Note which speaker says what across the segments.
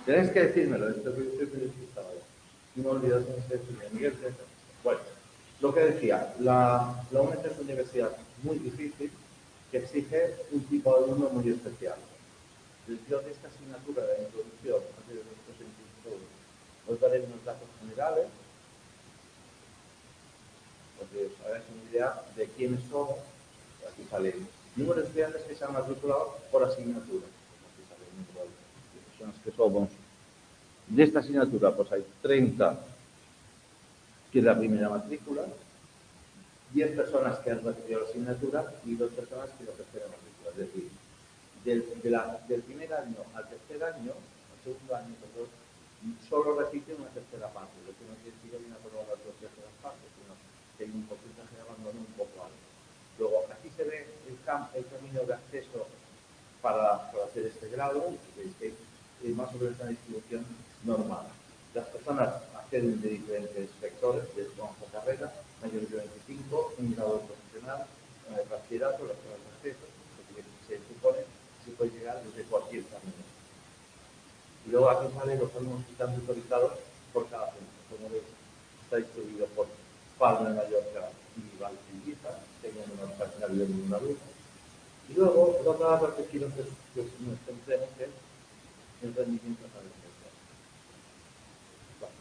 Speaker 1: Tenéis que decírmelo, esto que estoy despistado. No me olvidas de Miguel. Bueno, lo que decía, la UNED es una universidad muy difícil que exige un tipo de alumno muy especial. Yo de esta asignatura de introducción, antes de nuestros institutos, os daré unos datos generales, porque os hagáis una idea de quiénes somos. Aquí sale el número de estudiantes que se han matriculado por asignatura. Aquí sale el número de personas que somos. De esta asignatura, pues hay 30 que es la primera matrícula, 10 personas que han recibido la asignatura y 2 personas que la tercera matrícula. Es decir, del primer año al tercer año, al segundo año, perdón, solo reciben una tercera parte, lo que no quiere decir que viene a probar las 2 terceras partes, sino que hay un porcentaje de abandono un poco alto. Luego, aquí se ve el camino de acceso para hacer este grado, veis que es más o menos una distribución normal. Las personas acceden de diferentes sectores, de nuestra carrera, mayores de 25, un grado profesional, bachillerato, las pruebas de acceso, porque se supone que se puede llegar desde cualquier camino. Y luego aquí salen los alumnos que están tutorizados por cada centro. Como veis, está distribuido por Palma de Mallorca y Valpilliza, teniendo una página de un alumno. Y luego, la otra parte que quiero que nos centremos es el rendimiento académico.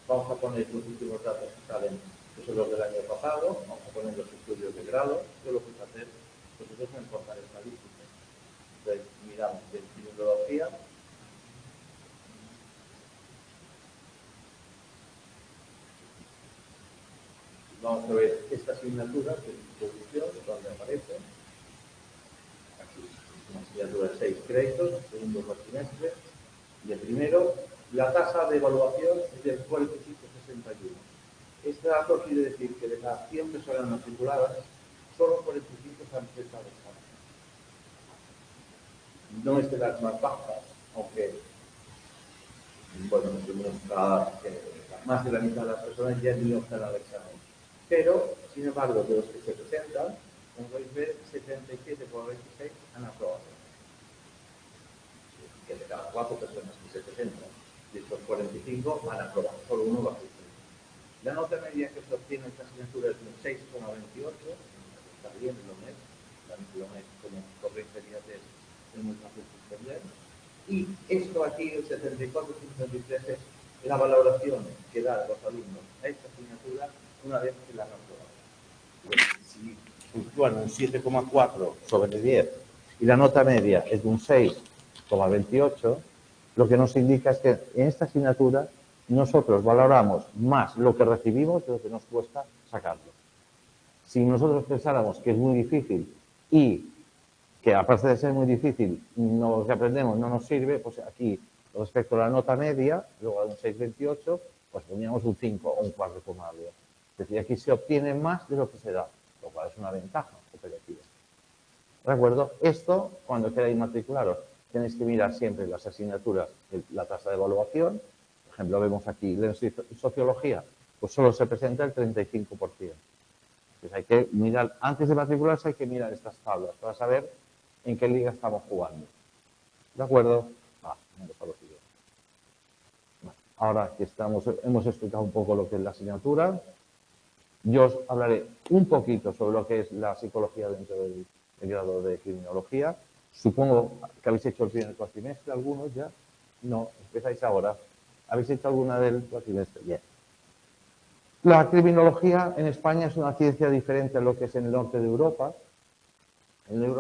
Speaker 1: Vamos a poner los últimos datos que salen, que son los del año pasado, vamos a poner los estudios de grado, yo lo que voy a hacer, pues eso es enfocar estadísticas. Entonces, miramos de criminología, vamos a ver esta asignatura, que es introducción, donde aparece, aquí, una asignatura de 6 créditos, segundo cuatrimestre, y el primero, la tasa de evaluación es del 45,61. Este dato quiere decir que de las 100 personas matriculadas, solo 45 se han presentado examen. No es de las más bajas, aunque, bueno, más de la mitad de las personas ya ni optan al examen. Pero, sin embargo, de los que se presentan, como podéis ver, 77,26 han aprobado. Que de cada 4 personas que se presentan, de estos 45 han aprobado, solo uno va a ser. La nota media que se obtiene en esta asignatura es un 6,28, está bien, la OMED como correctoría es muy fácil de entender. Y esto aquí, el 74,53, es la valoración que dan los alumnos a esta asignatura una vez que la han aprobado. Si puntúan un 7,4 sobre 10 y la nota media es de un 6,28, lo que nos indica es que en esta asignatura nosotros valoramos más lo que recibimos de lo que nos cuesta sacarlo. Si nosotros pensáramos que es muy difícil y que aparte de ser muy difícil, lo que aprendemos no nos sirve, pues aquí respecto a la nota media, luego a un 6,28, pues poníamos un 5 o un 4,10. Es decir, aquí se obtiene más de lo que se da, lo cual es una ventaja operativa. ¿De acuerdo? Esto, cuando queráis matricularos, tenéis que mirar siempre las asignaturas, la tasa de evaluación. Por ejemplo, vemos aquí, en sociología, pues solo se presenta el 35%. Entonces hay que mirar, antes de matricularse hay que mirar estas tablas para saber en qué liga estamos jugando. ¿De acuerdo? Vamos a lo siguiente. Bueno, ahora que hemos explicado un poco lo que es la asignatura, yo os hablaré un poquito sobre lo que es la psicología dentro del grado de criminología. Supongo que habéis hecho el primer cuatrimestre, algunos ya. No, empezáis ahora. ¿Habéis hecho alguna del cuatrimestre? Bien. La criminología en España es una ciencia diferente a lo que es en el norte de Europa. En el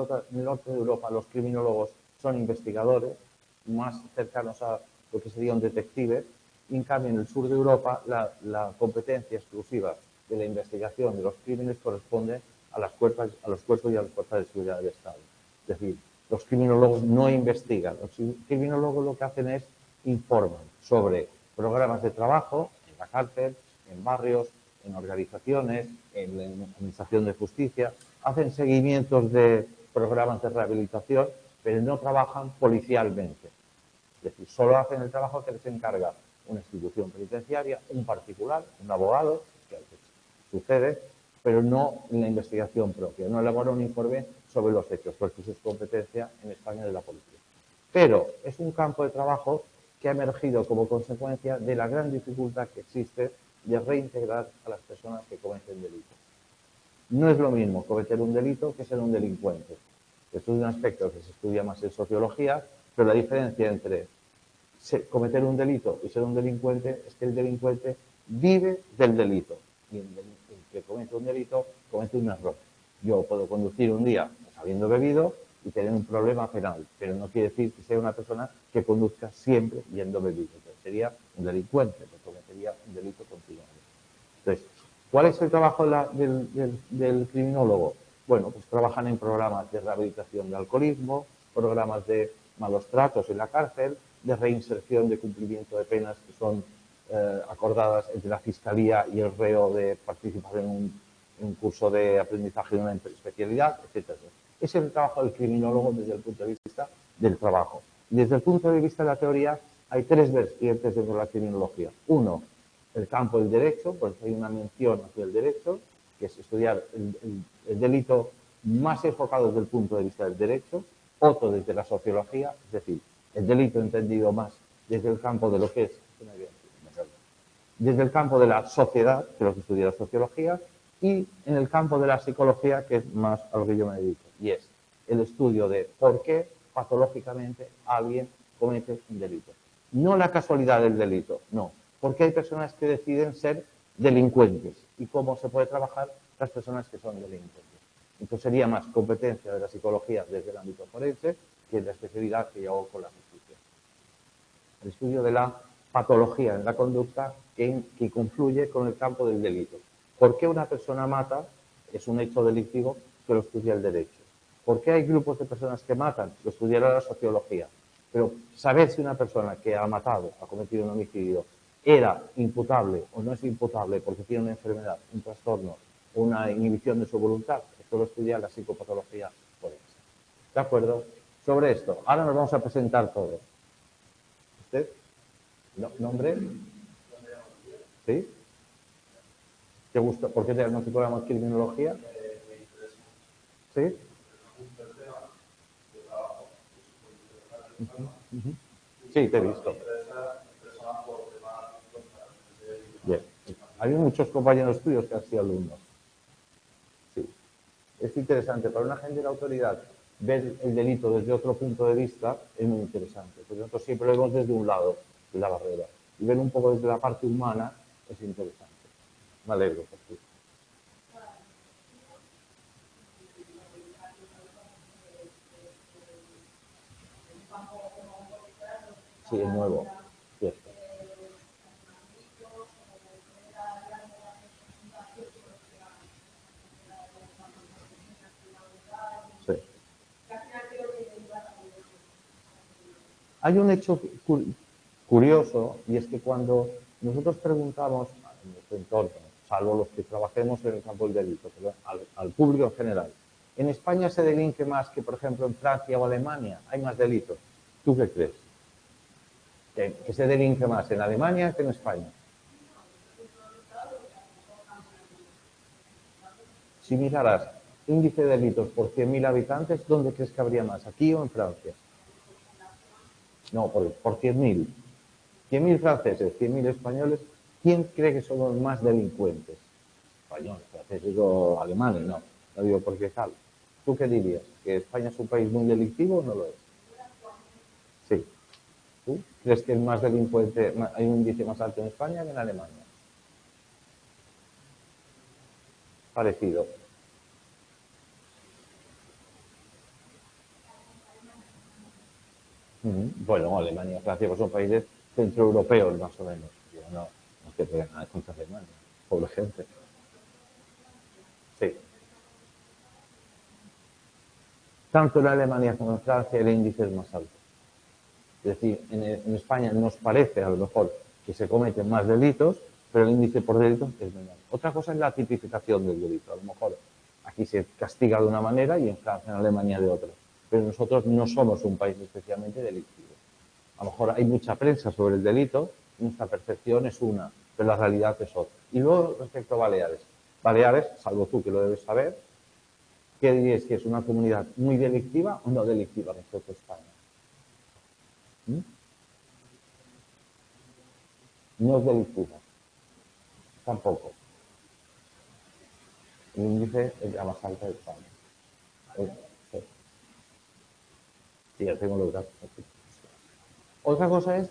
Speaker 1: norte de Europa los criminólogos son investigadores, más cercanos a lo que sería un detective. Y en cambio, en el sur de Europa, la competencia exclusiva de la investigación de los crímenes corresponde a los cuerpos y a las fuerzas de seguridad del Estado. Es decir, los criminólogos no investigan. Los criminólogos lo que hacen es informan sobre programas de trabajo en la cárcel, en barrios, en organizaciones, en la administración de justicia, hacen seguimientos de programas de rehabilitación, pero no trabajan policialmente. Es decir, solo hacen el trabajo que les encarga una institución penitenciaria, un particular, un abogado, que a veces sucede, pero no en la investigación propia. No elabora un informe sobre los hechos, porque eso es competencia en España de la policía. Pero es un campo de trabajo
Speaker 2: que ha emergido como consecuencia de la gran dificultad que existe de reintegrar a las personas que cometen delitos. No es lo mismo cometer un delito que ser un delincuente. Esto es un aspecto que se estudia más en sociología, pero la diferencia entre cometer un delito y ser un delincuente es que el delincuente vive del delito y el que comete un delito comete un error. Yo puedo conducir un día habiendo bebido y tener un problema penal, pero no quiere decir que sea una persona que conduzca siempre yendo bebido. Entonces, sería un delincuente, que cometería un delito continuado. Entonces, ¿cuál es el trabajo del criminólogo? Bueno, pues trabajan en programas de rehabilitación de alcoholismo, programas de malos tratos en la cárcel, de reinserción de cumplimiento de penas que son acordadas entre la Fiscalía y el reo de participar en un curso de aprendizaje de una especialidad, etcétera. Ese es el trabajo del criminólogo desde el punto de vista del trabajo. Desde el punto de vista de la teoría, hay tres vertientes dentro de la criminología. Uno, el campo del derecho, porque hay una mención hacia el derecho, que es estudiar el delito más enfocado desde el punto de vista del derecho, otro desde la sociología, es decir, el delito entendido más desde el campo de lo que es, desde el campo de la sociedad, que es lo que estudia la sociología, y en el campo de la psicología, que es más a lo que yo me dedico, y es el estudio de por qué patológicamente alguien comete un delito. No la casualidad del delito, no. Porque hay personas que deciden ser delincuentes y cómo se puede trabajar las personas que son delincuentes. Entonces sería más competencia de la psicología desde el ámbito forense que la especialidad que yo hago con la justicia. El estudio de la patología en la conducta que confluye con el campo del delito. ¿Por qué una persona mata? Es un hecho delictivo que lo estudia el derecho. ¿Por qué hay grupos de personas que matan? Lo estudiará la sociología. Pero saber si una persona que ha matado, ha cometido un homicidio, era imputable o no es imputable porque tiene una enfermedad, un trastorno, una inhibición de su voluntad, esto lo estudia la psicopatología forense. ¿De acuerdo? Sobre esto, ahora nos vamos a presentar todos. ¿Usted? ¿Nombre? ¿Sí? ¿Te gusta? ¿Por qué te diagnosticamos criminología? ¿Sí? Sí, te he visto. Bien. Hay muchos compañeros tuyos que han sido alumnos. Sí. Es interesante. Para un agente de la autoridad ver el delito desde otro punto de vista es muy interesante. Porque nosotros siempre lo vemos desde un lado de la barrera. Y ver un poco desde la parte humana es interesante. Me alegro por ti. Sí, es nuevo. Cierto. Sí. Hay un hecho curioso y es que cuando nosotros preguntamos a nuestro entorno, salvo los que trabajemos en el campo del delito, pero al público en general, ¿en España se delinque más que, por ejemplo, en Francia o Alemania? ¿Hay más delitos? ¿Tú qué crees? ¿Que se delinque más en Alemania que en España? Si miraras índice de delitos por 100.000 habitantes, ¿dónde crees que habría más? ¿Aquí o en Francia? No, por 100.000. 100.000 franceses, 100.000 españoles, ¿quién cree que son los más delincuentes? Españoles, franceses o alemanes, no. No digo porque tal. ¿Tú qué dirías? ¿Que España es un país muy delictivo o no lo es? Sí. ¿Tú crees que es más delincuente, hay un índice más alto en España que en Alemania? Parecido. Bueno, Alemania y Francia pues son países centroeuropeos más o menos. Yo no te pega nada contra Alemania, pobre gente. Sí. Tanto en Alemania como en Francia el índice es más alto. Es decir, en España nos parece a lo mejor que se cometen más delitos, pero el índice por delitos es menor. Otra cosa es la tipificación del delito. A lo mejor aquí se castiga de una manera y en Francia, en Alemania de otra. Pero nosotros no somos un país especialmente delictivo. A lo mejor hay mucha prensa sobre el delito, nuestra percepción es una, pero la realidad es otra. Y luego respecto a Baleares. Baleares, salvo tú que lo debes saber, ¿qué dirías que es una comunidad muy delictiva o no delictiva respecto a España? ¿Mm? no es delictiva, tampoco. El índice es la más alta de España. Sí. Sí, ya tengo los datos aquí. Otra cosa es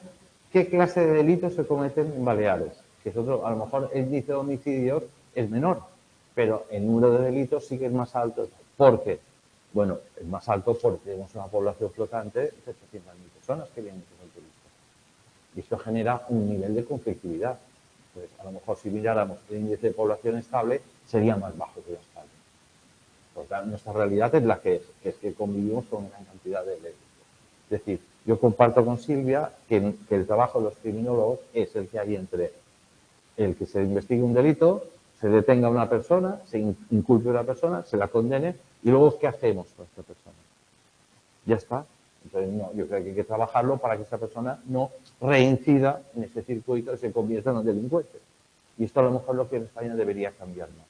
Speaker 2: qué clase de delitos se cometen en Baleares, que es otro, a lo mejor el índice de homicidios es menor, pero el número de delitos sí que es más alto. ¿Por qué? Bueno, es más alto porque tenemos una población flotante de 800.000 personas que vienen con el turismo. Y esto genera un nivel de conflictividad. Pues a lo mejor si miráramos el índice de población estable, sería más bajo que lo estable. Por tanto, nuestra realidad es la que es que convivimos con una gran cantidad de delitos. Es decir, yo comparto con Silvia que el trabajo de los criminólogos es el que hay entre el que se investigue un delito, se detenga a una persona, se inculpe a una persona, se la condene y luego ¿qué hacemos con esta persona? Ya está. Entonces, no, yo creo que hay que trabajarlo para que esa persona no reincida en ese circuito y se convierta en un delincuente. Y esto a lo mejor es lo que en España debería cambiar más.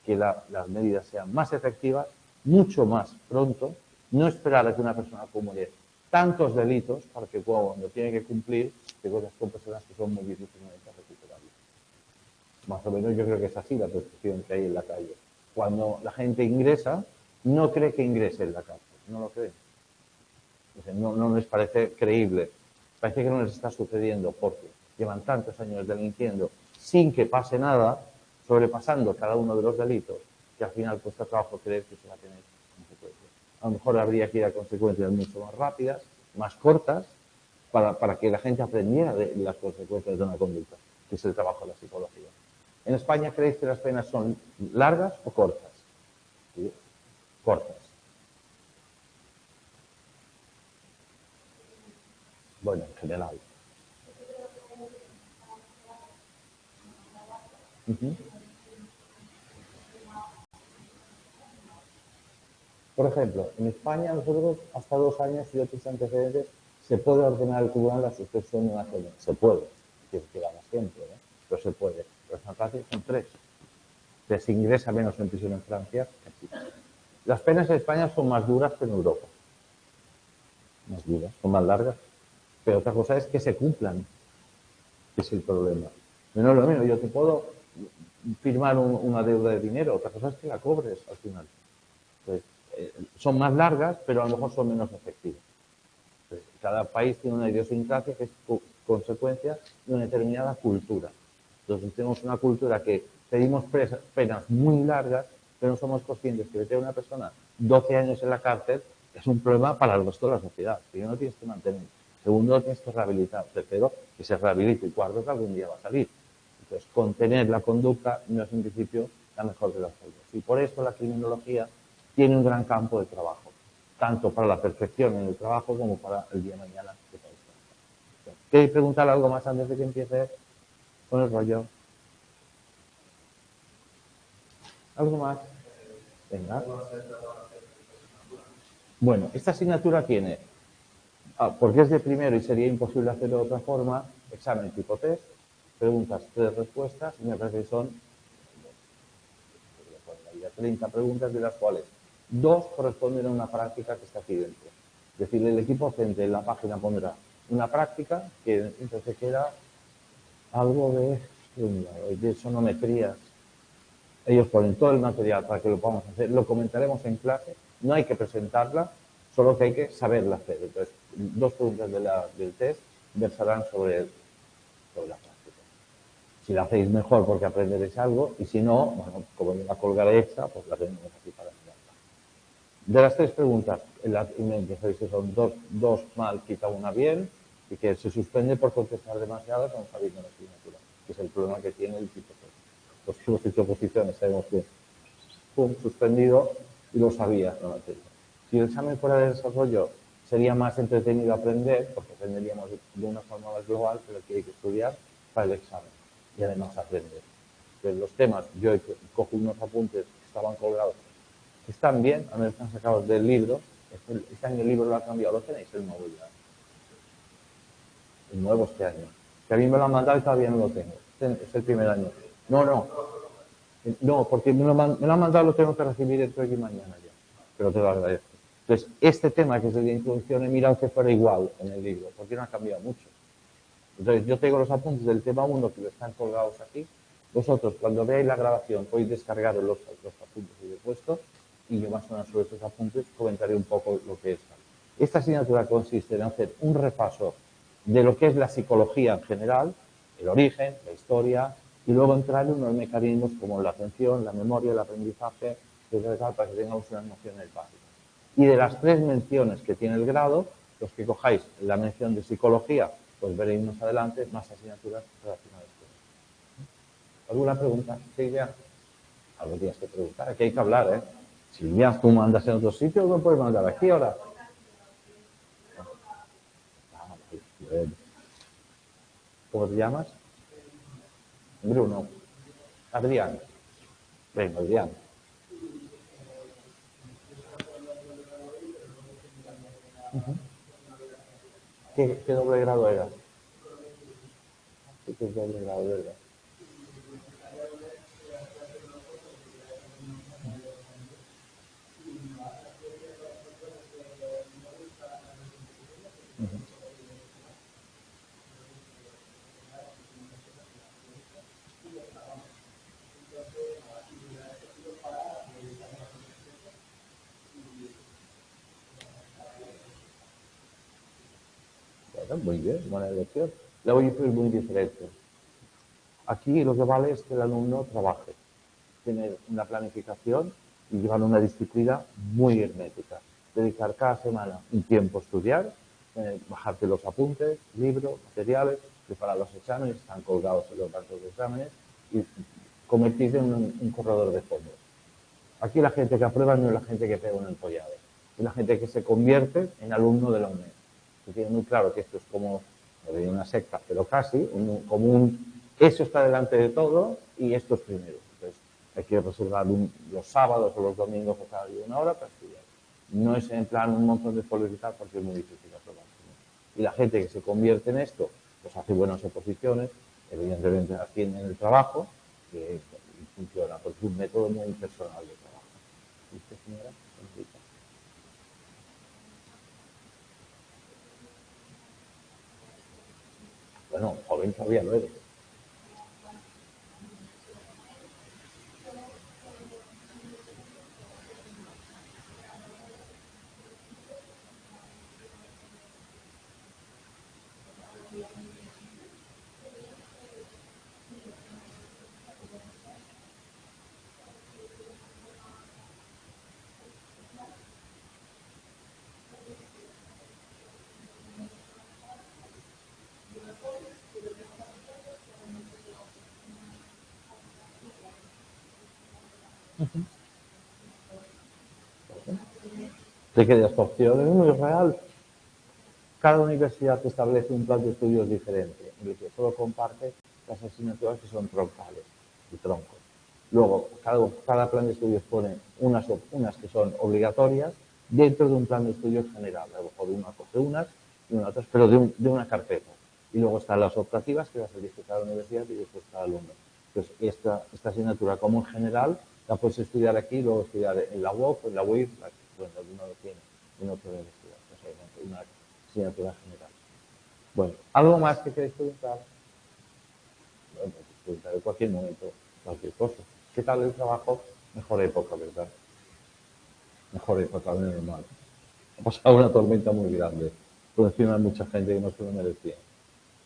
Speaker 2: Que las medidas sean más efectivas, mucho más pronto, no esperar a que una persona acumule tantos delitos para que cuando tiene que cumplir, te cosas con personas que son muy difícilmente recuperables. Más o menos yo creo que es así la percepción que hay en la calle. Cuando la gente ingresa, no cree que ingrese en la cárcel, no lo cree. No les parece creíble. Parece que no les está sucediendo porque llevan tantos años delinquiendo sin que pase nada, sobrepasando cada uno de los delitos, que al final cuesta trabajo creer que se va a tener consecuencias. A lo mejor habría que ir a consecuencias mucho más rápidas, más cortas, para que la gente aprendiera de las consecuencias de una conducta, que es el trabajo de la psicología. ¿En España creéis que las penas son largas o cortas? ¿Sí? Cortas. Bueno, en general. Uh-huh. Por ejemplo, en España nosotros hasta 2 años y otros antecedentes se puede ordenar al tribunal la suspensión de una pena. Se puede, que queda más tiempo, ¿no? Pero se puede. Pero en Francia son 3. Se ingresa menos en prisión en Francia. Las penas en España son más duras que en Europa. Más duras, son más largas. Pero otra cosa es que se cumplan, que es el problema. No es lo mismo, yo te puedo firmar una deuda de dinero, otra cosa es que la cobres al final. Entonces, son más largas, pero a lo mejor son menos efectivas. Entonces, cada país tiene una idiosincrasia que es consecuencia de una determinada cultura. Entonces, tenemos una cultura que pedimos penas muy largas, pero no somos conscientes que meter a una persona 12 años en la cárcel es un problema para el resto de la sociedad. Primero tienes que mantener, segundo tienes que rehabilitar, tercero que se rehabilite y cuarto que algún día va a salir. Entonces, contener la conducta no es en principio la mejor de las formas. Y por eso la criminología tiene un gran campo de trabajo, tanto para la perfección en el trabajo como para el día de mañana. ¿Queréis preguntar algo más antes de que empiece con el rollo? ¿Algo más? Venga. Bueno, esta asignatura tiene, porque es de primero y sería imposible hacerlo de otra forma, examen tipo test, preguntas, 3 respuestas, y me parece que son 30 preguntas, de las cuales 2 corresponden a una práctica que está aquí dentro. Es decir, el equipo docente en la página pondrá una práctica que entonces queda algo de sonometrías. Ellos ponen todo el material para que lo podamos hacer, lo comentaremos en clase, no hay que presentarla, solo que hay que saberla hacer. Entonces, 2 preguntas del test versarán sobre la práctica. Si la hacéis mejor porque aprenderéis algo, y si no, bueno, como yo la colgaré hecha, pues la tenemos así para mirarla. De las 3 preguntas, son dos mal, quita una bien, y que se suspende por contestar demasiado con sabiendo la asignatura, que es el problema que tiene el tipo 3. Los que hemos hecho oposiciones sabemos que pum, suspendido y lo sabía la materia. Si el examen fuera de desarrollo, sería más entretenido aprender, porque aprenderíamos de una forma más global, pero que hay que estudiar para el examen y además aprender. Entonces, los temas, yo cojo unos apuntes que estaban colgados, que están bien, a menos que están sacados del libro. Este año el libro lo ha cambiado, lo tenéis el nuevo ya. El nuevo este año. Que a mí me lo han mandado y todavía no lo tengo. Es el primer año. No, porque me lo han mandado, lo tengo que recibir entre hoy y mañana ya. Pero te lo agradezco. Entonces, este tema que es el de introducción, he mirado que fuera igual en el libro, porque no ha cambiado mucho. Entonces, yo tengo los apuntes del tema 1 que están colgados aquí. Vosotros, cuando veáis la grabación, podéis descargar los apuntes que he puesto y yo más o menos sobre esos apuntes comentaré un poco lo que es. Esta asignatura consiste en hacer un repaso de lo que es la psicología en general, el origen, la historia, y luego entrar en unos mecanismos como la atención, la memoria, el aprendizaje, etcétera, para que tengamos unas nociones básicas. Y de las 3 menciones que tiene el grado, los que cojáis la mención de psicología, pues veréis más adelante más asignaturas relacionadas con eso. ¿Alguna pregunta, Silvia? Algo tienes que preguntar, aquí hay que hablar, ¿eh? Silvia, tú mandas en otro sitio, ¿no puedes mandar aquí ahora? ¿Cómo te llamas? Bruno. Adrián. Venga, Adrián. ¿Qué doble grado era? ¿Qué doble grado era? Bueno, muy bien, buena elección. La UIP es muy diferente. Aquí lo que vale es que el alumno trabaje, tener una planificación y llevar una disciplina muy hermética. Dedicar cada semana un tiempo a estudiar, bajarte los apuntes, libros, materiales, preparar los exámenes, están colgados en los bancos de exámenes y convertirse en un corredor de fondos. Aquí la gente que aprueba no es la gente que pega un empollado, es la gente que se convierte en alumno de la UNED. Que tiene muy claro que esto es como una secta, pero casi, eso está delante de todo y esto es primero. Entonces hay que reservar los sábados o los domingos o cada día una hora para estudiar. No es en plan un montón de folio y tal porque es muy difícil aprobar. Y la gente que se convierte en esto, pues hace buenas oposiciones, evidentemente asciende en el trabajo, que funciona, porque es un método muy personal de trabajo. ¿Viste, señora? Bueno, joven todavía lo eres. Te queda esta opción, es muy real. Cada universidad establece un plan de estudios diferente, en el que solo comparte las asignaturas que son troncales, y troncos. Luego, cada plan de estudios pone unas que son obligatorias dentro de un plan de estudios general, a lo mejor de unas y otras, pero de una carpeta. Y luego están las optativas que las elige cada universidad y después cada alumno. Entonces, esta asignatura como en general la puedes estudiar aquí y luego estudiar en la UOC, en la UIF, donde alguno lo tiene, en otra universidad. No sé, una asignatura general. Bueno, ¿algo más que queréis preguntar? Bueno, pues preguntar en cualquier momento, cualquier cosa. ¿Qué tal el trabajo? Mejor época, ¿verdad? Mejor época, de normal. Ha pasado una tormenta muy grande. Por encima hay mucha gente que no se lo merecía.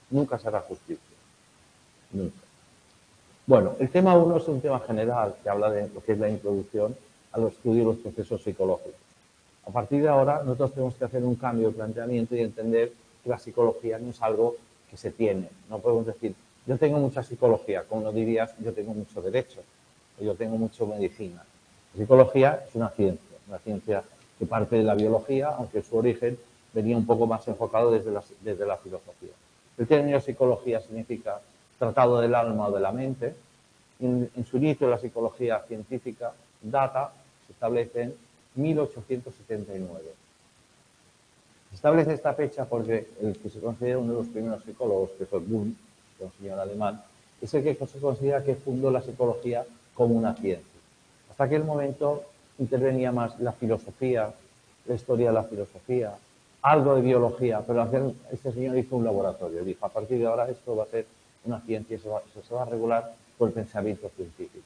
Speaker 2: Nunca se hará justicia. Nunca. Bueno, el tema 1 es un tema general que habla de lo que es la introducción a los estudios de los procesos psicológicos. A partir de ahora, nosotros tenemos que hacer un cambio de planteamiento y entender que la psicología no es algo que se tiene. No podemos decir, yo tengo mucha psicología, como no dirías, yo tengo mucho derecho, o yo tengo mucho medicina. La psicología es una ciencia que parte de la biología, aunque su origen venía un poco más enfocado desde la filosofía. El término psicología significa tratado del alma o de la mente. En su inicio, la psicología científica data, se establece en 1879. Se establece esta fecha porque el que se considera uno de los primeros psicólogos, que fue Wundt, que es un señor alemán, es el que se considera que fundó la psicología como una ciencia. Hasta aquel momento intervenía más la filosofía, la historia de la filosofía, algo de biología, pero este señor hizo un laboratorio. Dijo, a partir de ahora esto va a ser una ciencia y se va a regular por el pensamiento científico.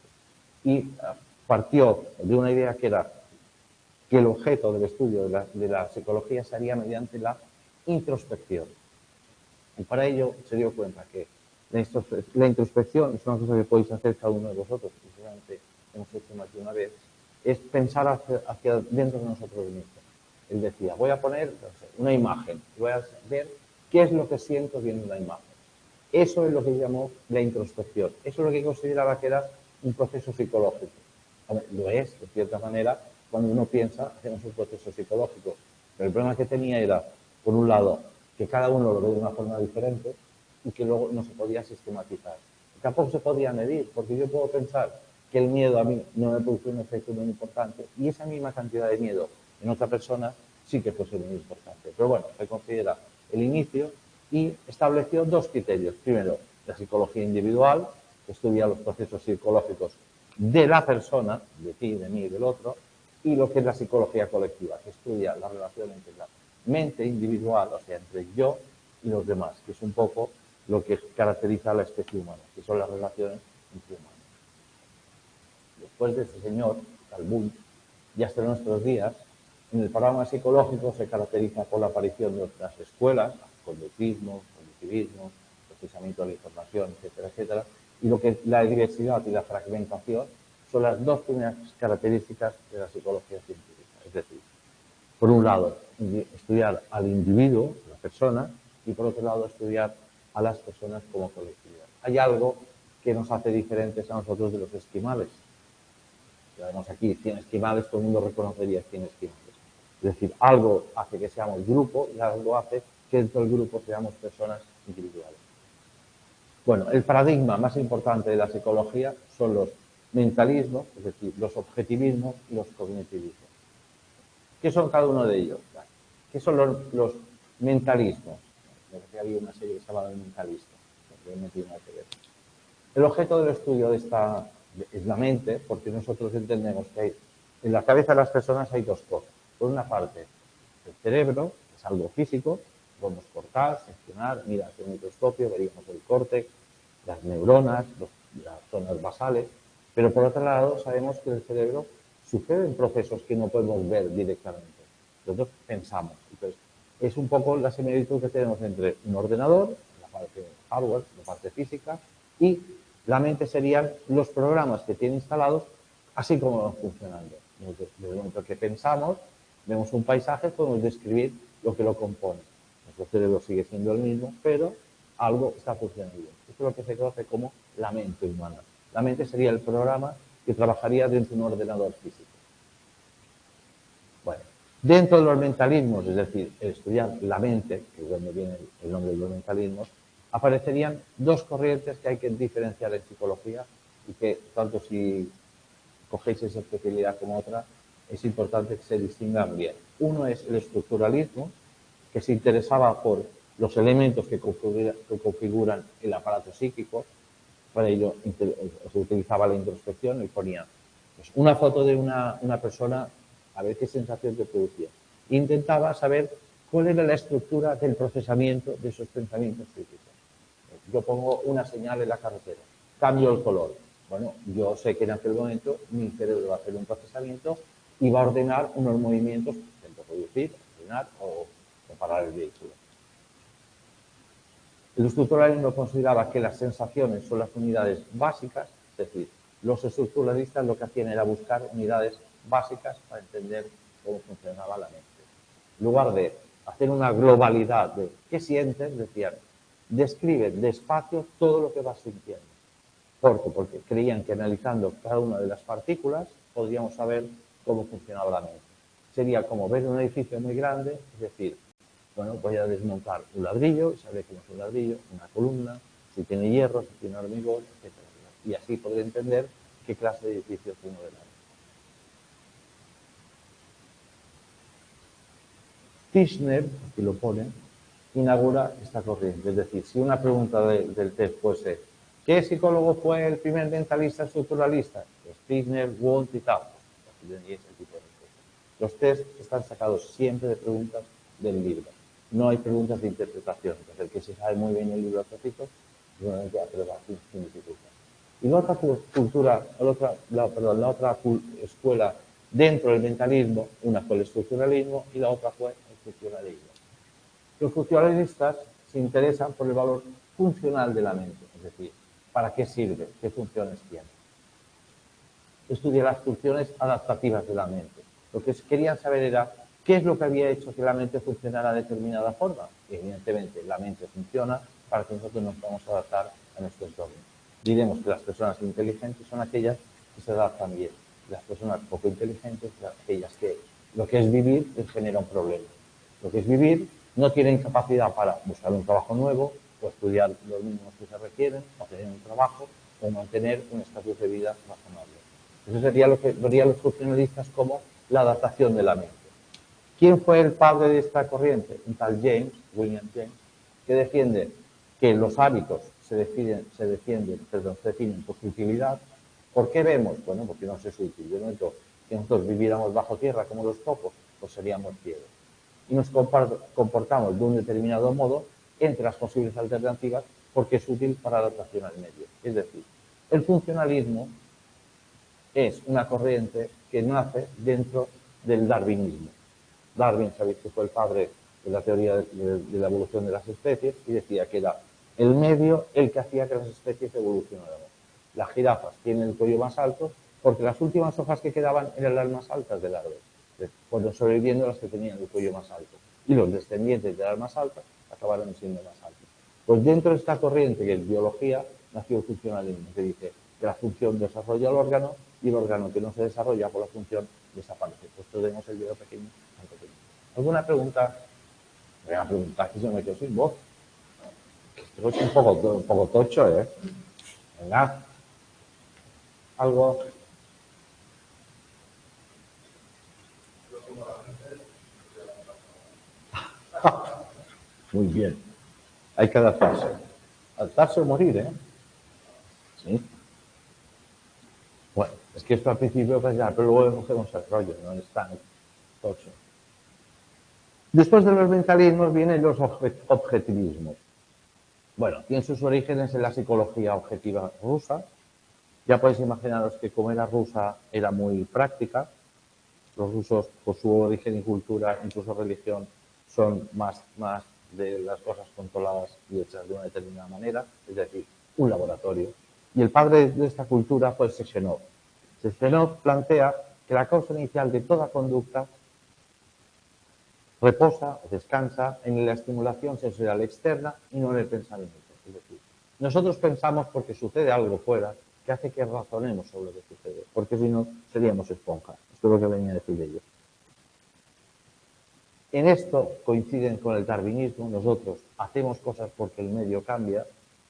Speaker 2: Y partió de una idea que era que el objeto del estudio de la psicología se haría mediante la introspección. Y para ello se dio cuenta que la introspección es una cosa que podéis hacer cada uno de vosotros, que seguramente hemos hecho más de una vez, es pensar hacia dentro de nosotros mismos. Él decía, voy a poner una imagen, voy a ver qué es lo que siento viendo la imagen. Eso es lo que llamó la introspección. Eso es lo que consideraba que era un proceso psicológico. Lo es, de cierta manera, cuando uno piensa, hacemos un proceso psicológico. Pero el problema que tenía era, por un lado, que cada uno lo ve de una forma diferente y que luego no se podía sistematizar. Tampoco se podía medir, porque yo puedo pensar que el miedo a mí no me produce un efecto muy importante y esa misma cantidad de miedo en otra persona sí que puede ser muy importante. Pero bueno, se considera el inicio y estableció dos criterios. Primero, la psicología individual, que estudia los procesos psicológicos de la persona, de ti, de mí y del otro, y lo que es la psicología colectiva, que estudia la relación entre la mente individual, o sea, entre yo y los demás, que es un poco lo que caracteriza a la especie humana, que son las relaciones entre humanos. Después de este señor, Carl Jung, y hasta nuestros días, en el panorama psicológico se caracteriza por la aparición de otras escuelas, conductismo, cognitivismo, procesamiento de la información, etcétera, etcétera, y lo que la diversidad y la fragmentación son las dos primeras características de la psicología científica. Es decir, por un lado, estudiar al individuo, la persona, y por otro lado, estudiar a las personas como colectividad. Hay algo que nos hace diferentes a nosotros de los esquimales. Ya vemos aquí 100 esquimales, todo el mundo reconocería 100 esquimales. Es decir, algo hace que seamos grupo y algo hace que dentro del grupo seamos personas individuales. Bueno, el paradigma más importante de la psicología son los mentalismos, es decir, los objetivismos y los cognitivismos. ¿Qué son cada uno de ellos? ¿Qué son los mentalismos? Había una serie que se llamaba El Mentalista, que no tiene nada que ver. El objeto del estudio de esta es la mente, porque nosotros entendemos que en la cabeza de las personas hay dos cosas. Por una parte, el cerebro, que es algo físico, podemos cortar, seccionar, mira, hacia el microscopio, veríamos el córtex, las neuronas, las zonas basales, pero por otro lado sabemos que en el cerebro suceden procesos que no podemos ver directamente. Nosotros pensamos. Entonces, es un poco la similitud que tenemos entre un ordenador, la parte hardware, la parte física, y la mente serían los programas que tiene instalados, así como van funcionando. Desde el momento que pensamos, vemos un paisaje, podemos describir lo que lo compone. Nuestro cerebro sigue siendo el mismo, pero algo está funcionando bien. Esto es lo que se conoce como la mente humana. La mente sería el programa que trabajaría dentro de un ordenador físico. Bueno, dentro de los mentalismos, es decir, el estudiar la mente, que es donde viene el nombre de los mentalismos, aparecerían dos corrientes que hay que diferenciar en psicología y que, tanto si cogéis esa especialidad como otra, es importante que se distingan bien. Uno es el estructuralismo, que se interesaba por los elementos que configuran el aparato psíquico. Para ello se utilizaba la introspección y ponía pues, una foto de una persona a ver qué sensación te producía. Intentaba saber cuál era la estructura del procesamiento de esos pensamientos psíquicos. Yo pongo una señal en la carretera, cambio el color. Bueno, yo sé que en aquel momento mi cerebro va a hacer un procesamiento y va a ordenar unos movimientos, por reducir, frenar o parar el vehículo. El estructuralismo consideraba que las sensaciones son las unidades básicas, es decir, los estructuralistas lo que hacían era buscar unidades básicas para entender cómo funcionaba la mente. En lugar de hacer una globalidad de qué sientes, decían, describe despacio todo lo que vas sintiendo. ¿Por qué? Porque creían que analizando cada una de las partículas podríamos saber cómo funcionaba la mente. Sería como ver un edificio muy grande, es decir, bueno, voy a desmontar un ladrillo y sabré cómo es un ladrillo, una columna, si tiene hierro, si tiene hormigón, etc. Y así podré entender qué clase de edificio tengo delante. Tishner, aquí lo ponen, inaugura esta corriente. Es decir, si una pregunta del test fuese ¿qué psicólogo fue el primer mentalista estructuralista? Pues Tishner, Wundt y tal. Aquí tendríais el tipo de respuesta. Los test están sacados siempre de preguntas del libro. No hay preguntas de interpretación. Entonces, el que se sabe muy bien el libro trocito, normalmente aprueba sin dificultad. Y la otra cultura, la otra escuela dentro del mentalismo, una fue el estructuralismo y la otra fue el funcionalismo. Los funcionalistas se interesan por el valor funcional de la mente, es decir, ¿para qué sirve? ¿Qué funciones tiene? Estudia las funciones adaptativas de la mente. Lo que querían saber era qué es lo que había hecho que la mente funcionara de determinada forma. Y evidentemente la mente funciona para que nosotros nos podamos adaptar a nuestro entorno. Diremos que las personas inteligentes son aquellas que se adaptan bien. Las personas poco inteligentes son aquellas que lo que es vivir les genera un problema. Lo que es vivir no tienen capacidad para buscar un trabajo nuevo o estudiar los mínimos que se requieren, o tener un trabajo o mantener un estatus de vida razonable. Eso sería lo que verían los funcionalistas como la adaptación de la mente. ¿Quién fue el padre de esta corriente? Un tal William James, que defiende que los hábitos se definen por su utilidad. ¿Por qué vemos? Bueno, porque no es útil. De momento que nosotros viviéramos bajo tierra como los pocos, pues seríamos ciegos. Y nos comportamos de un determinado modo entre las posibles alternativas porque es útil para la adaptación al medio. Es decir, el funcionalismo es una corriente que nace dentro del darwinismo. Darwin, sabéis que fue el padre de la teoría de la evolución de las especies y decía que era el medio el que hacía que las especies evolucionaran. Las jirafas tienen el cuello más alto porque las últimas hojas que quedaban eran las más altas del árbol, fueron sobreviviendo las que tenían el cuello más alto. Y los descendientes de las más altas acabaron siendo más altos. Pues dentro de esta corriente que es biología nació el funcionalismo, que dice que la función desarrolla el órgano y el órgano que no se desarrolla por la función desaparece. Pues tenemos el dedo pequeño, tan pequeño. ¿Alguna pregunta? Voy a preguntar que se me quedó sin voz. Esto es un poco tocho, ¿eh? Venga. ¿Algo? Muy bien. Hay que adaptarse. Adaptarse o morir, ¿eh? Sí. Bueno, es que esto al principio pensaba, pero luego cogemos el rollo, no es tan tocho. Después de los mentalismos vienen los objetivismos. Bueno, tienen sus orígenes en la psicología objetiva rusa. Ya podéis imaginaros que como era rusa, era muy práctica. Los rusos, por su origen y cultura, incluso religión, son más de las cosas controladas y hechas de una determinada manera, es decir, un laboratorio. Y el padre de esta cultura fue Sechenov. Sechenov plantea que la causa inicial de toda conducta reposa, descansa en la estimulación sensorial externa y no en el pensamiento. Es decir, nosotros pensamos porque sucede algo fuera que hace que razonemos sobre lo que sucede, porque si no seríamos esponjas. Esto es lo que venía a decir ellos. En esto coinciden con el darwinismo. Nosotros hacemos cosas porque el medio cambia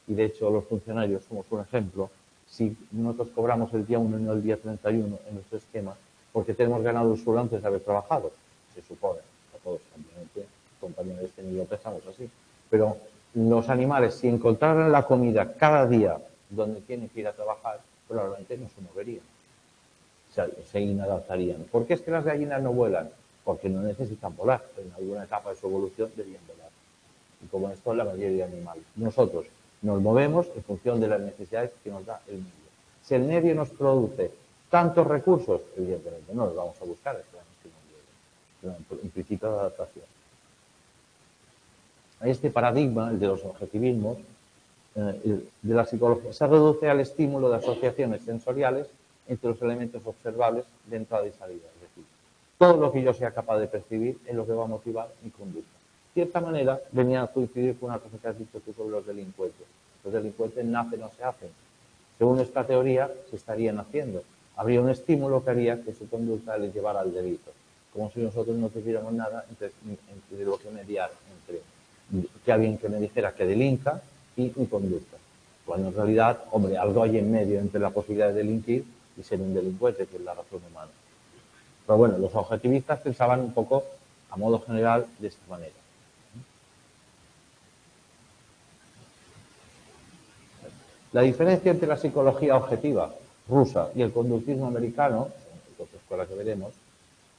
Speaker 2: y de hecho los funcionarios somos un ejemplo. Si nosotros cobramos el día 1 y no el día 31 en nuestro esquema, porque tenemos ganado el suelo antes de haber trabajado, se supone. Todos, obviamente, compañeros de este nivel pensamos así. Pero los animales, si encontraran la comida cada día donde tienen que ir a trabajar, probablemente no se moverían. Se inadaptarían. ¿Por qué es que las gallinas no vuelan? Porque no necesitan volar. En alguna etapa de su evolución debían volar. Y como esto es la mayoría de animales. Nosotros nos movemos en función de las necesidades que nos da el medio. Si el medio nos produce tantos recursos, evidentemente no los vamos a buscar, en principio de adaptación. Este paradigma, el de los objetivismos, de la psicología, se reduce al estímulo de asociaciones sensoriales entre los elementos observables de entrada y salida. Es decir, todo lo que yo sea capaz de percibir es lo que va a motivar mi conducta. De cierta manera, venía a coincidir con una cosa que has dicho tú sobre los delincuentes. Los delincuentes nacen o se hacen. Según esta teoría, se estarían haciendo. Habría un estímulo que haría que su conducta les llevara al delito. Como si nosotros no tuviéramos nada entre lo que mediar entre que alguien que me dijera que delinca y mi conducta. Cuando en realidad, hombre, algo hay en medio entre la posibilidad de delinquir y ser un delincuente, que es la razón humana. Pero bueno, los objetivistas pensaban un poco, a modo general, de esta manera. La diferencia entre la psicología objetiva rusa y el conductismo americano, entonces con la que veremos,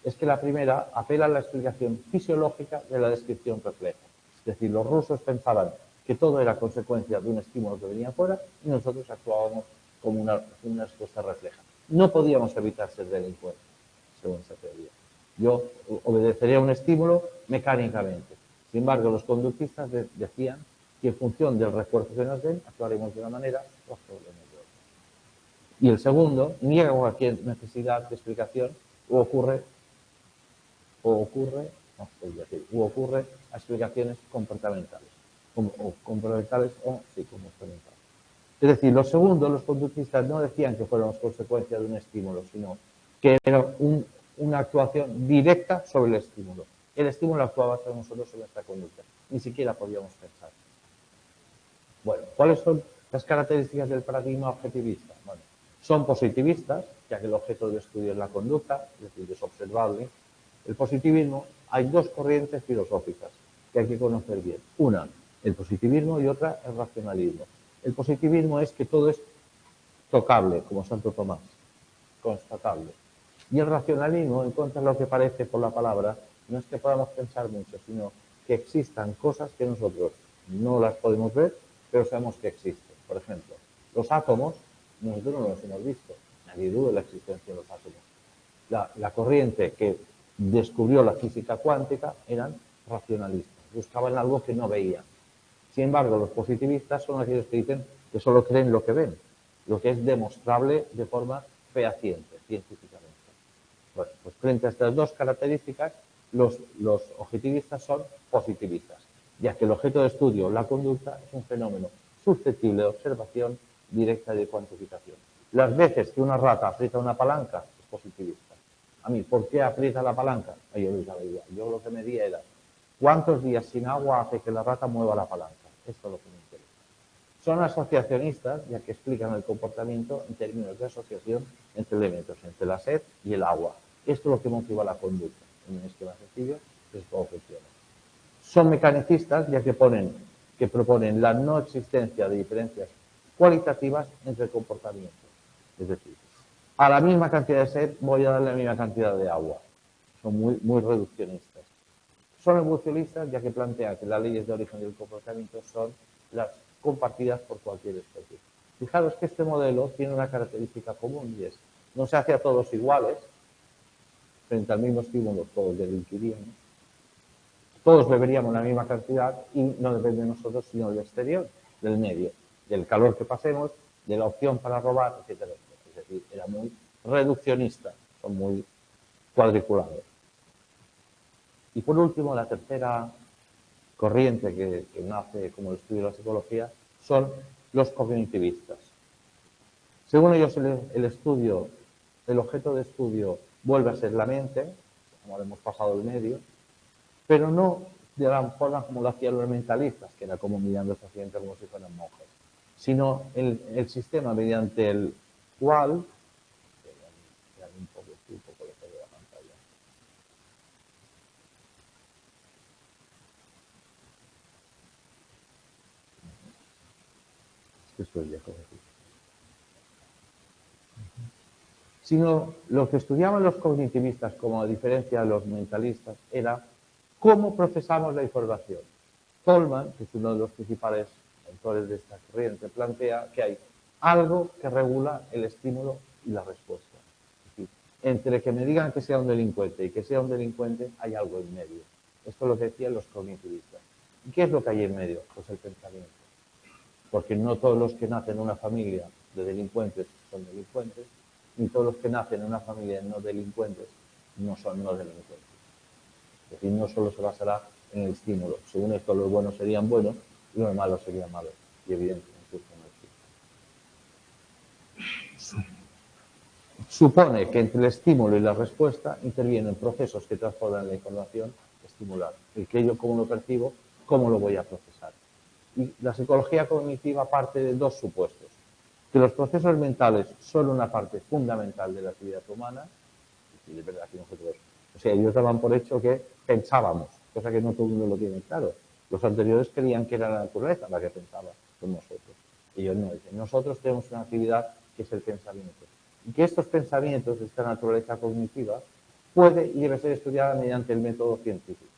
Speaker 2: es que la primera apela a la explicación fisiológica de la descripción refleja. Es decir, los rusos pensaban que todo era consecuencia de un estímulo que venía afuera y nosotros actuábamos como una respuesta refleja. No podíamos evitar ser delincuentes, según esa teoría. Yo obedecería a un estímulo mecánicamente. Sin embargo, los conductistas decían que en función del refuerzo que nos den, actuaremos de una manera o actuaremos de otra. Y el segundo niega cualquier necesidad de explicación o ocurre a explicaciones comportamentales, o comportamentales o comportamentales. Es decir, los segundos, los conductistas, no decían que fuéramos consecuencia de un estímulo, sino que era una actuación directa sobre el estímulo. El estímulo actuaba sobre nosotros, sobre nuestra conducta. Ni siquiera podíamos pensar. Bueno, ¿cuáles son las características del paradigma objetivista? Bueno, son positivistas, ya que el objeto de estudio es la conducta, es decir, es observable. El positivismo, hay dos corrientes filosóficas que hay que conocer bien. Una, el positivismo, y otra, el racionalismo. El positivismo es que todo es tocable, como Santo Tomás, constatable. Y el racionalismo, en contra de lo que parece por la palabra, no es que podamos pensar mucho, sino que existan cosas que nosotros no las podemos ver, pero sabemos que existen. Por ejemplo, los átomos, nosotros no los hemos visto. Nadie duda de la existencia de los átomos. La corriente que descubrió la física cuántica eran racionalistas. Buscaban algo que no veían. Sin embargo, los positivistas son aquellos que dicen que solo creen lo que ven, lo que es demostrable de forma fehaciente, científicamente. Bueno, pues frente a estas dos características, los objetivistas son positivistas, ya que el objeto de estudio, la conducta, es un fenómeno susceptible de observación directa y de cuantificación. Las veces que una rata aprieta una palanca, es positivista. A mí, ¿por qué aprieta la palanca? Yo no sabía igual. Yo lo que medía era ¿cuántos días sin agua hace que la rata mueva la palanca? Esto es lo que me interesa. Son asociacionistas, ya que explican el comportamiento en términos de asociación entre elementos, entre la sed y el agua. Esto es lo que motiva la conducta. En un esquema sencillo, es cómo funciona. Son mecanicistas, ya que proponen la no existencia de diferencias cualitativas entre comportamientos. Es decir, a la misma cantidad de sed voy a darle la misma cantidad de agua. Son muy reduccionistas. Son evolucionistas, ya que plantean que las leyes de origen del comportamiento son las compartidas por cualquier especie. Fijaros que este modelo tiene una característica común y es, no se hace a todos iguales, frente al mismo estímulo todos delinquiríamos, todos beberíamos la misma cantidad y no depende de nosotros sino del exterior, del medio, del calor que pasemos, de la opción para robar, etcétera. Es decir, era muy reduccionista, son muy cuadriculados. Y por último, la tercera corriente que nace como el estudio de la psicología son los cognitivistas. Según ellos, el objeto de estudio vuelve a ser la mente, como hemos pasado el medio, pero no de la forma como lo hacían los mentalistas, que era como mirando hacia accidente como si fueran monjes, sino el sistema mediante el cual un poco de la pantalla. Esto es viejo. Sino lo que estudiaban los cognitivistas, como a diferencia de los mentalistas, era cómo procesamos la información. Tolman, que es uno de los principales autores de esta corriente, plantea que hay algo que regula el estímulo y la respuesta. Es decir, entre que me digan que sea un delincuente y que sea un delincuente, hay algo en medio. Esto es lo que decían los cognitivistas. ¿Y qué es lo que hay en medio? Pues el pensamiento. Porque no todos los que nacen en una familia de delincuentes son delincuentes, ni todos los que nacen en una familia de no delincuentes no son no delincuentes. Es decir, no solo se basará en el estímulo. Según esto, los buenos serían buenos y los malos serían malos. Y evidentemente esto no existe. Supone que entre el estímulo y la respuesta intervienen procesos que transforman la información estimular. El que yo cómo lo percibo, cómo lo voy a procesar. Y la psicología cognitiva parte de dos supuestos. Que los procesos mentales son una parte fundamental de la actividad humana, y es verdad que nosotros, ellos daban por hecho que pensábamos, cosa que no todo el mundo lo tiene claro. Los anteriores creían que era la naturaleza la que pensaba con nosotros. Ellos no dicen, nosotros tenemos una actividad que es el pensamiento. Y que estos pensamientos, esta naturaleza cognitiva, puede y debe ser estudiada mediante el método científico.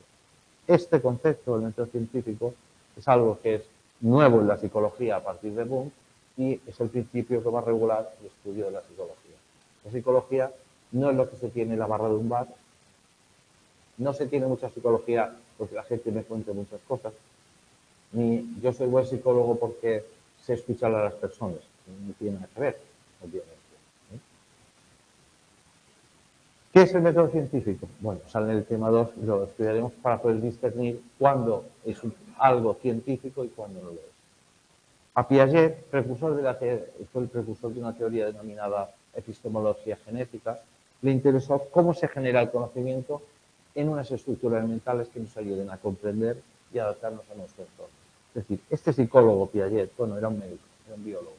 Speaker 2: Este concepto del método científico es algo que es nuevo en la psicología a partir de Wundt y es el principio que va a regular el estudio de la psicología. La psicología no es lo que se tiene en la barra de un bar, no se tiene mucha psicología porque la gente me cuente muchas cosas, ni yo soy buen psicólogo porque sé escuchar a las personas, no tiene nada que ver, obviamente. ¿Qué es el método científico? Bueno, pues en el tema 2 lo estudiaremos para poder discernir cuándo es algo científico y cuándo no lo es. A Piaget, fue el precursor de una teoría denominada epistemología genética, le interesó cómo se genera el conocimiento en unas estructuras mentales que nos ayuden a comprender y adaptarnos a nuestro entorno. Es decir, este psicólogo Piaget, bueno, era un médico, era un biólogo,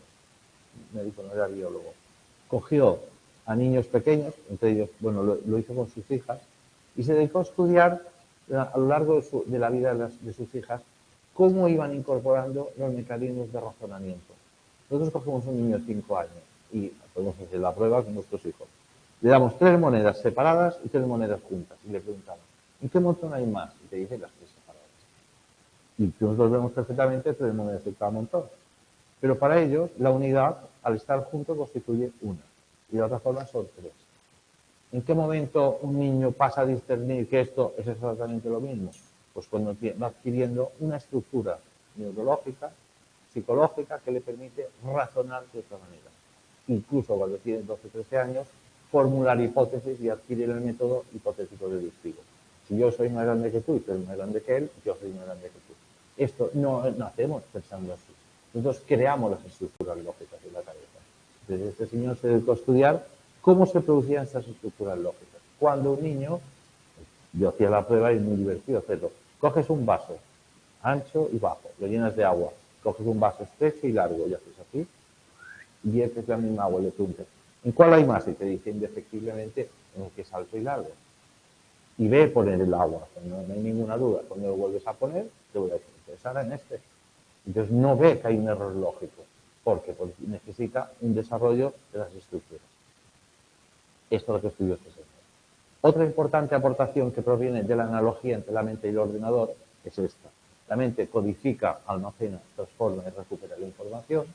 Speaker 2: médico no era biólogo, cogió a niños pequeños, entre ellos, bueno, lo hizo con sus hijas, y se dedicó a estudiar a lo largo de la vida de sus hijas cómo iban incorporando los mecanismos de razonamiento. Nosotros cogemos un niño de 5 años y podemos hacer la prueba con nuestros hijos. Le damos 3 monedas separadas y 3 monedas juntas y le preguntamos, ¿en qué montón hay más? Y te dice las 3 separadas. Y nosotros vemos perfectamente 3 monedas en cada montón. Pero para ellos, la unidad, al estar juntos, constituye una. Y de otra forma son 3. ¿En qué momento un niño pasa a discernir que esto es exactamente lo mismo? Pues cuando va adquiriendo una estructura neurológica, psicológica, que le permite razonar de otra manera. Incluso cuando tiene 12 o 13 años, formular hipótesis y adquirir el método hipotético deductivo. Si yo soy más grande que tú y tú eres más grande que él, yo soy más grande que tú. Esto no hacemos pensando así. Nosotros creamos las estructuras lógicas de la cabeza. Entonces, este señor se dedicó a estudiar cómo se producían esas estructuras lógicas. Cuando un niño, yo hacía la prueba y es muy divertido hacerlo, coges un vaso ancho y bajo, lo llenas de agua, coges un vaso estrecho y largo y haces así, y viertes la misma agua y le preguntas, ¿en cuál hay más? Y te dice indefectiblemente en el que es alto y largo. Y ve poner el agua, no hay ninguna duda. Cuando lo vuelves a poner, te voy a decir, pues ahora en este. Entonces no ve que hay un error lógico. ¿Por qué? Porque necesita un desarrollo de las estructuras. Esto es lo que estudió este señor. Otra importante aportación que proviene de la analogía entre la mente y el ordenador es esta. La mente codifica, almacena, transforma y recupera la información,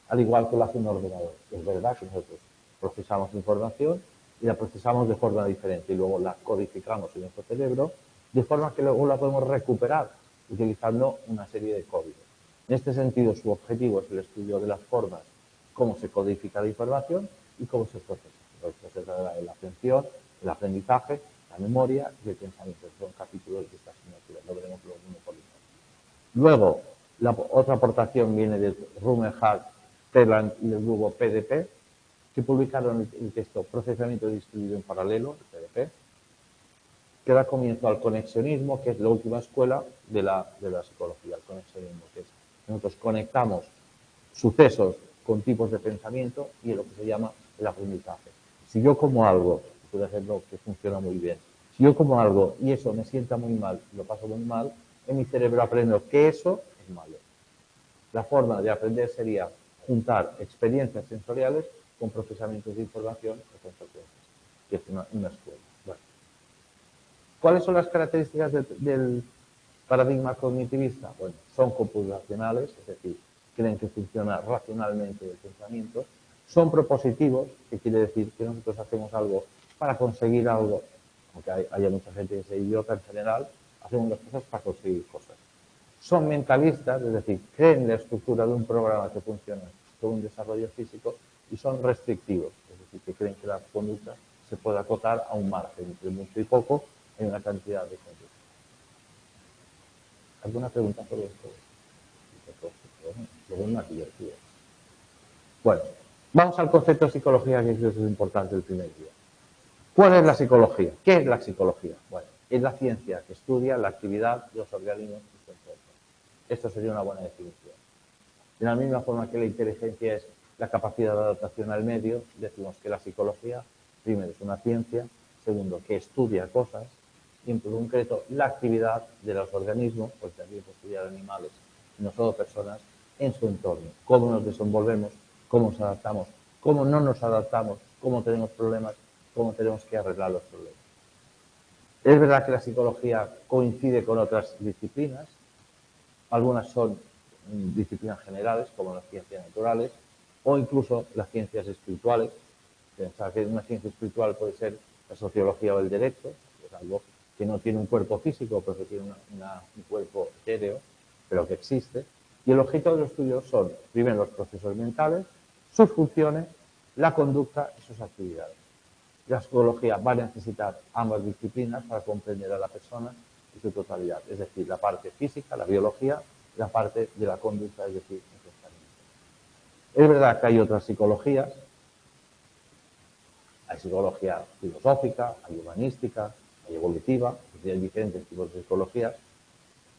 Speaker 2: al igual que lo hace un ordenador. Es verdad que nosotros procesamos información y la procesamos de forma diferente y luego la codificamos en nuestro cerebro de forma que luego la podemos recuperar utilizando una serie de códigos. En este sentido, su objetivo es el estudio de las formas, cómo se codifica la información y cómo se procesa. Se trata de la atención, el aprendizaje, la memoria y el pensamiento. Son capítulos de esta asignatura, lo veremos luego uno por uno. Luego, la otra aportación viene de Rumelhart, Teland y del grupo PDP, que publicaron el texto Procesamiento distribuido en paralelo, PDP, que da comienzo al conexionismo, que es la última escuela de la psicología, el conexionismo, que es nosotros conectamos sucesos con tipos de pensamiento y es lo que se llama el aprendizaje. Si yo como algo, por ejemplo, que funciona muy bien, si yo como algo y eso me sienta muy mal, lo paso muy mal, en mi cerebro aprendo que eso es malo. La forma de aprender sería juntar experiencias sensoriales con procesamientos de información o consecuencias, que es una escuela. Bueno. ¿Cuáles son las características del paradigma cognitivista? Bueno, son computacionales, es decir, creen que funciona racionalmente el pensamiento, son propositivos, que quiere decir que nosotros hacemos algo para conseguir algo, aunque haya mucha gente que sea idiota en general, hacemos las cosas para conseguir cosas. Son mentalistas, es decir, creen en la estructura de un programa que funciona con un desarrollo físico y son restrictivos, es decir, que creen que la conducta se puede acotar a un margen entre mucho y poco en una cantidad de conducta. ¿Alguna pregunta sobre esto? Lo más divertido. Bueno, vamos al concepto de psicología, que es importante el primer día. ¿Cuál es la psicología? ¿Qué es la psicología? Bueno, es la ciencia que estudia la actividad de los organismos y su entorno. Esto sería una buena definición. De la misma forma que la inteligencia es la capacidad de adaptación al medio, decimos que la psicología, primero, es una ciencia, segundo, que estudia cosas, y en concreto la actividad de los organismos, porque también puede estudiar animales, no solo personas, en su entorno. Cómo nos desenvolvemos, cómo nos adaptamos, cómo no nos adaptamos, cómo tenemos problemas, cómo tenemos que arreglar los problemas. Es verdad que la psicología coincide con otras disciplinas, algunas son disciplinas generales, como las ciencias naturales, o incluso las ciencias espirituales. Pensar que una ciencia espiritual puede ser la sociología o el derecho, que es algo que no tiene un cuerpo físico, pero que tiene un cuerpo etéreo, pero que existe. Y el objeto de los estudios son, primero, los procesos mentales, sus funciones, la conducta y sus actividades. La psicología va a necesitar ambas disciplinas para comprender a la persona en su totalidad, es decir, la parte física, la biología, la parte de la conducta, es decir, el pensamiento. Es verdad que hay otras psicologías, hay psicología filosófica, hay humanística, hay evolutiva, hay diferentes tipos de psicologías,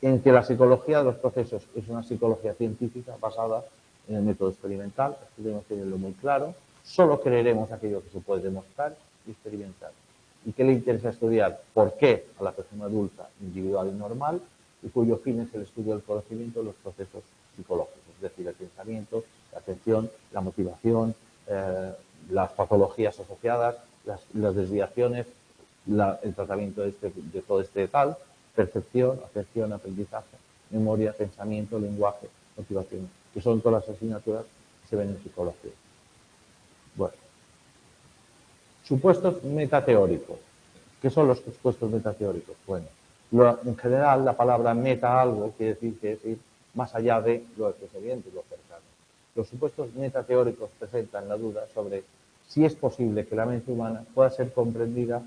Speaker 2: en que la psicología de los procesos es una psicología científica basada en el método experimental, debemos tenerlo muy claro, solo creeremos aquello que se puede demostrar y experimentar. ¿Y qué le interesa estudiar? ¿Por qué a la persona adulta, individual y normal? Y cuyo fin es el estudio del conocimiento de los procesos psicológicos, es decir, el pensamiento, la atención, la motivación, las patologías asociadas, las desviaciones, el tratamiento de todo este tal, percepción, atención, aprendizaje, memoria, pensamiento, lenguaje, motivación, que son todas las asignaturas que se ven en psicología. Bueno, supuestos metateóricos. ¿Qué son los supuestos metateóricos? Bueno, en general la palabra meta algo quiere decir que es ir más allá de lo que es evidente, lo cercano. Los supuestos metateóricos presentan la duda sobre si es posible que la mente humana pueda ser comprendida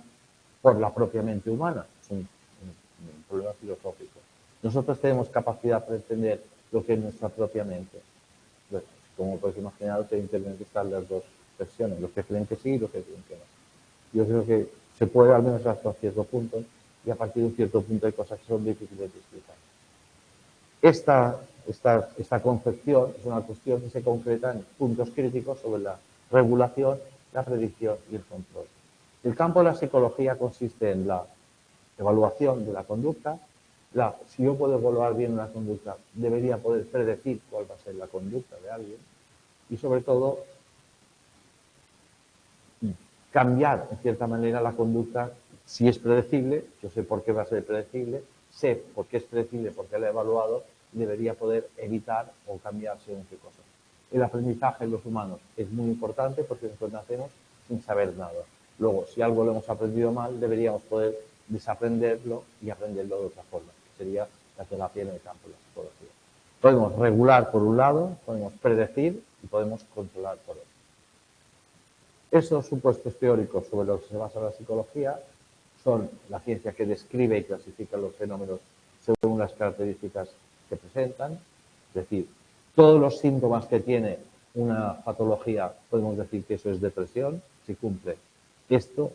Speaker 2: por la propia mente humana. Es un problema filosófico. Nosotros tenemos capacidad para entender lo que es nuestra propia mente. Bueno, como podéis imaginar, en Internet están las dos versiones, los que creen que sí y los que creen que no. Yo creo que se puede, al menos hasta cierto punto, y a partir de un cierto punto hay cosas que son difíciles de explicar. Esta concepción es una cuestión que se concreta en puntos críticos sobre la regulación, la predicción y el control. El campo de la psicología consiste en la evaluación de la conducta. Si yo puedo evaluar bien una conducta, debería poder predecir cuál va a ser la conducta de alguien y, sobre todo, cambiar, en cierta manera, la conducta. Si es predecible, yo sé por qué va a ser predecible, sé por qué es predecible, porque lo he evaluado, debería poder evitar o cambiar según qué cosas. El aprendizaje en los humanos es muy importante porque nosotros nacemos sin saber nada. Luego, si algo lo hemos aprendido mal, deberíamos poder desaprenderlo y aprenderlo de otra forma, que sería la terapia en el campo de la psicología. Podemos regular por un lado, podemos predecir y podemos controlar por otro. Esos supuestos teóricos sobre los que se basa la psicología son la ciencia que describe y clasifica los fenómenos según las características que presentan, es decir, todos los síntomas que tiene una patología, podemos decir que eso es depresión, si cumple esto,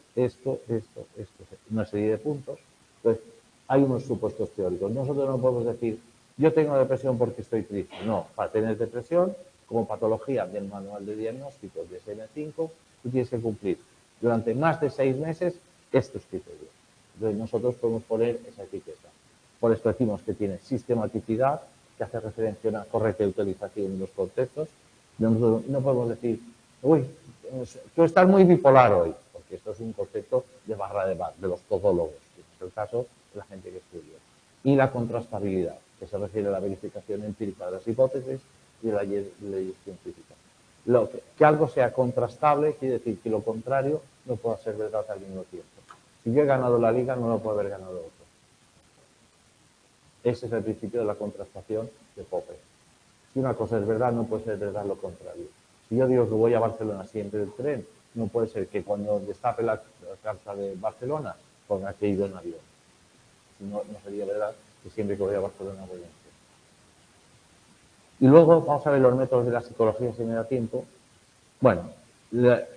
Speaker 2: una serie de puntos. Entonces, hay unos supuestos teóricos. Nosotros no podemos decir, yo tengo depresión porque estoy triste. No, para tener depresión, como patología del manual de diagnóstico de DSM-5, tú tienes que cumplir durante más de 6 meses estos criterios. Entonces, nosotros podemos poner esa etiqueta. Por esto decimos que tiene sistematicidad, que hace referencia a una correcta utilización de los contextos. Nosotros no podemos decir, uy, tú estás muy bipolar hoy, porque esto es un concepto de barra de bar, de los todólogos, que es el caso de la gente que estudia. Y la contrastabilidad, que se refiere a la verificación empírica de las hipótesis y de las leyes científicas. Que algo sea contrastable quiere decir que lo contrario no pueda ser verdad al mismo tiempo. Si yo he ganado la liga, no lo puede haber ganado otro. Ese es el principio de la contrastación de Popper. Si una cosa es verdad, no puede ser verdad lo contrario. Si yo digo que voy a Barcelona siempre del tren, no puede ser que cuando destape la carta de Barcelona ponga que he ido en avión. Si no, no sería verdad que siempre que voy a Barcelona voy en tren. Y luego vamos a ver los métodos de la psicología si me da tiempo. Bueno,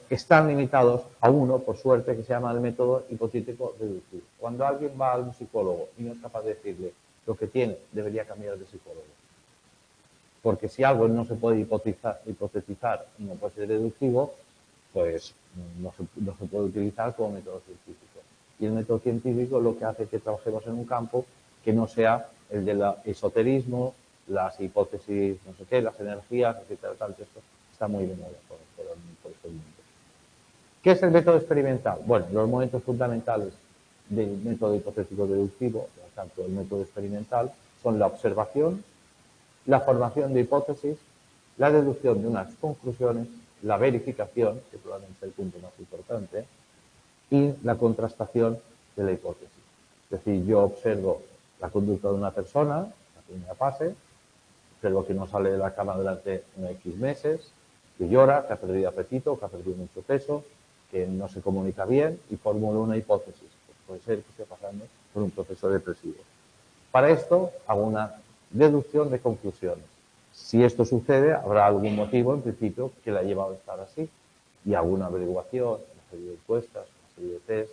Speaker 2: están limitados a uno, por suerte, que se llama el método hipotético deductivo. Cuando alguien va a un psicólogo y no es capaz de decirle lo que tiene, debería cambiar de psicólogo. Porque si algo no se puede hipotetizar y no puede ser deductivo, pues no se puede utilizar como método científico. Y el método científico lo que hace es que trabajemos en un campo que no sea el del esoterismo, las hipótesis, no sé qué, las energías, etcétera, tal. Esto está muy de moda por este mundo. ¿Qué es el método experimental? Bueno, los momentos fundamentales del método hipotético deductivo, por tanto el método experimental, son la observación, la formación de hipótesis, la deducción de unas conclusiones, la verificación, que probablemente es el punto más importante, y la contrastación de la hipótesis. Es decir, yo observo la conducta de una persona, la primera fase, observo que no sale de la cama durante unos X meses, que llora, que ha perdido apetito, que ha perdido mucho peso, que no se comunica bien y formulo una hipótesis. Pues puede ser que esté pasando por un proceso depresivo. Para esto hago una deducción de conclusiones. Si esto sucede, habrá algún motivo, en principio, que la ha llevado a estar así. Y hago una averiguación, una serie de encuestas, una serie de test,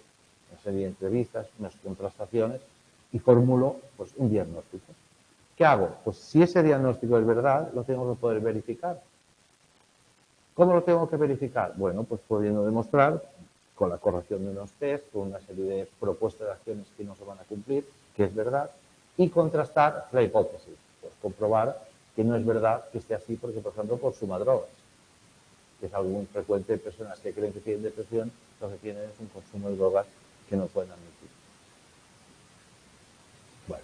Speaker 2: una serie de entrevistas, unas contrastaciones y formulo pues, un diagnóstico. ¿Qué hago? Pues si ese diagnóstico es verdad, lo tengo que poder verificar. ¿Cómo lo tengo que verificar? Bueno, pues pudiendo demostrar con la corrección de unos test, con una serie de propuestas de acciones que no se van a cumplir, que es verdad, y contrastar la hipótesis. Pues comprobar que no es verdad que esté así porque, por ejemplo, consuma drogas, que es algo muy frecuente en personas que creen que tienen depresión, lo que tienen es un consumo de drogas que no pueden admitir. Bueno,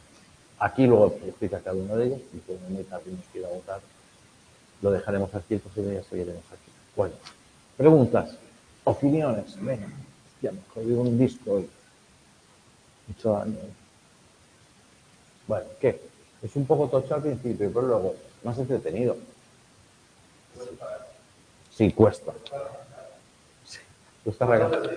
Speaker 2: aquí luego explica cada uno de ellos, y que no me tardemos que ir a votar, lo dejaremos aquí, el posible ya seguiremos aquí. Bueno, preguntas, opiniones, venga, ya me jodí un disco hoy. Mucho daño. Bueno, ¿qué? Es un poco tocho al principio, pero luego más entretenido. Sí, cuesta. Sí, cuesta regalar.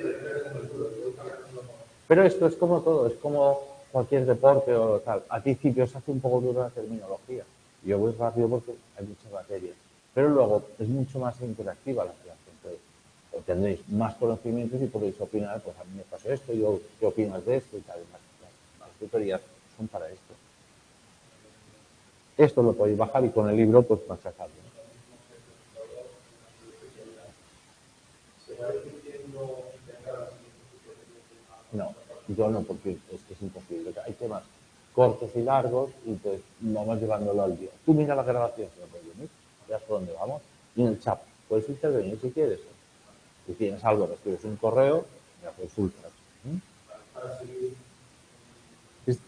Speaker 2: Pero esto es como todo, es como cualquier deporte o tal. Al principio se hace un poco duro la terminología. Yo voy rápido porque hay mucha materia. Pero luego es mucho más interactiva la clase. Entonces, tendréis más conocimientos y podéis opinar, pues a mí me pasó esto, yo, ¿qué opinas de esto? Y tal. Las tutorías son para esto. Esto lo podéis bajar y con el libro pues machacarlo. No, yo no, porque es que es imposible. Hay temas cortos y largos y pues vamos llevándolo al día. Tú mira la grabación, si no puedes venir, veas por dónde vamos. Y en el chat, puedes intervenir si quieres. Si tienes algo, me escribes un correo, me la consultas.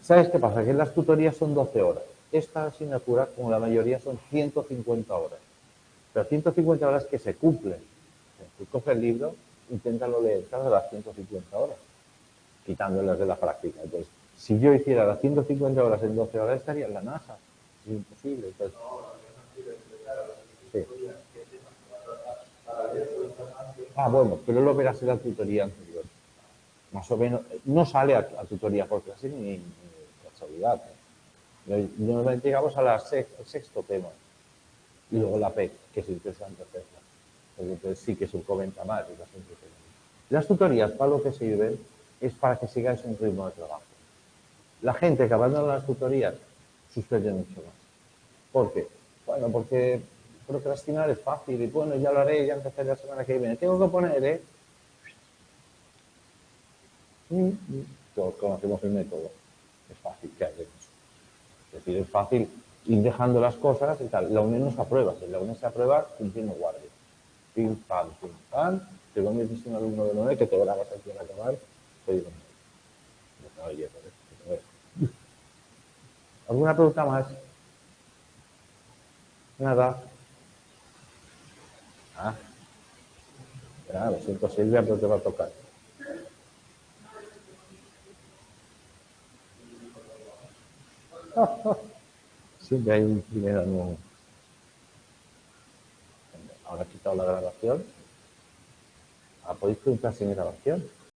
Speaker 2: ¿Sabes qué pasa? Que las tutorías son 12 horas. Esta asignatura, como la mayoría, son 150 horas. Pero 150 horas que se cumplen. Tú coges el libro, inténtalo leer cada las 150 horas, quitándolas de la práctica. Entonces, si yo hiciera las 150 horas en 12 horas, estaría en la NASA. Es imposible. Entonces, sí. Ah, bueno, pero lo verás en la tutoría anterior. Más o menos, no sale a tutoría por clase ni casualidad. Normalmente llegamos al sexto tema y luego la P, que es interesante hacerla. Entonces sí que se comenta más. Las tutorías para lo que sirven es para que sigáis un ritmo de trabajo. La gente que abandona las tutorías suspende mucho más. ¿Por qué? Bueno, porque procrastinar es fácil y bueno, ya lo haré, ya empezaré la semana que viene. Tengo que poner, Todos conocemos el método. Es fácil que hagamos. Es decir, es fácil ir dejando las cosas y tal. La UNED no se aprueba. Si la UNED se aprueba, cumpliendo guardia. Pim, pam, te conviertes en un alumno de la UNED que te grabas aquí en acabar. Te digo, no, oye, ¿alguna pregunta más? Nada. Ah, ya, lo siento, Silvia, pero te va a tocar. Siempre hay un primer año. Ahora he quitado la grabación. ¿Podéis preguntar sin grabación?